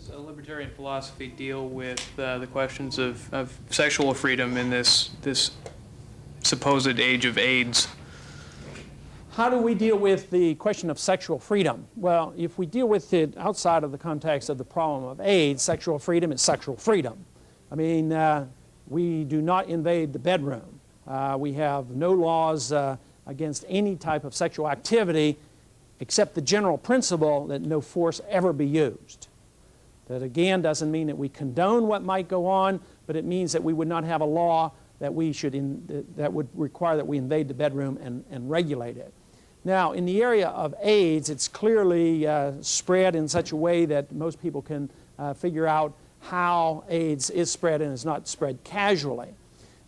does libertarian philosophy deal with the questions of sexual freedom in this supposed age of AIDS? How do we deal with the question of sexual freedom? Well, if we deal with it outside of the context of the problem of AIDS, sexual freedom is sexual freedom. I mean, we do not invade the bedroom. We have no laws against any type of sexual activity except the general principle that no force ever be used. That again doesn't mean that we condone what might go on, but it means that we would not have a law that that would require that we invade the bedroom and regulate it. Now, in the area of AIDS, it's clearly spread in such a way that most people can figure out how AIDS is spread and is not spread casually.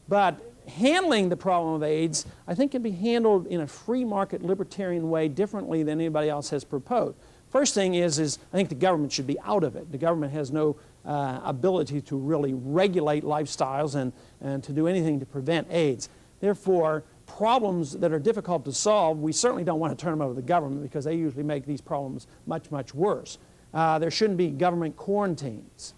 But handling the problem of AIDS, I think, can be handled in a free market libertarian way differently than anybody else has proposed. First thing is I think the government should be out of it. The government has no ability to really regulate lifestyles and to do anything to prevent AIDS. Therefore, problems that are difficult to solve, we certainly don't want to turn them over to the government because they usually make these problems much, much worse. There shouldn't be government quarantines.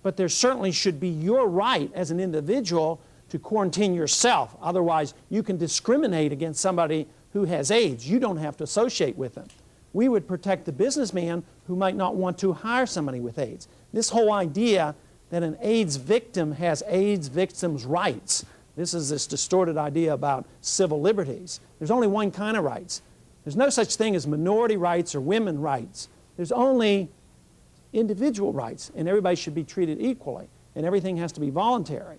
But there certainly should be your right as an individual to quarantine yourself. Otherwise, you can discriminate against somebody who has AIDS. You don't have to associate with them. We would protect the businessman who might not want to hire somebody with AIDS. This whole idea that an AIDS victim has AIDS victims' rights, this is this distorted idea about civil liberties. There's only one kind of rights. There's no such thing as minority rights or women's rights. There's only individual rights, and everybody should be treated equally, and everything has to be voluntary.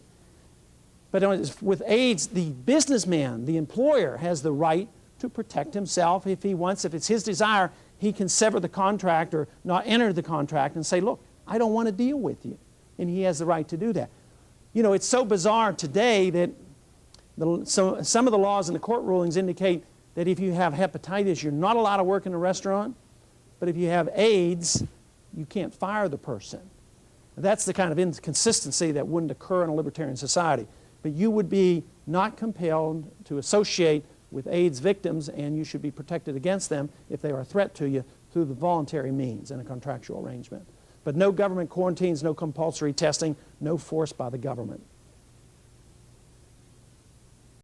But with AIDS, the businessman, the employer, has the right to protect himself if he wants. If it's his desire, he can sever the contract or not enter the contract and say, look, I don't want to deal with you. And he has the right to do that. You know, it's so bizarre today that some of the laws in the court rulings indicate that if you have hepatitis, you're not allowed to work in a restaurant. But if you have AIDS, you can't fire the person. That's the kind of inconsistency that wouldn't occur in a libertarian society. But you would be not compelled to associate with AIDS victims, and you should be protected against them if they are a threat to you through the voluntary means and a contractual arrangement. But no government quarantines, no compulsory testing, no force by the government.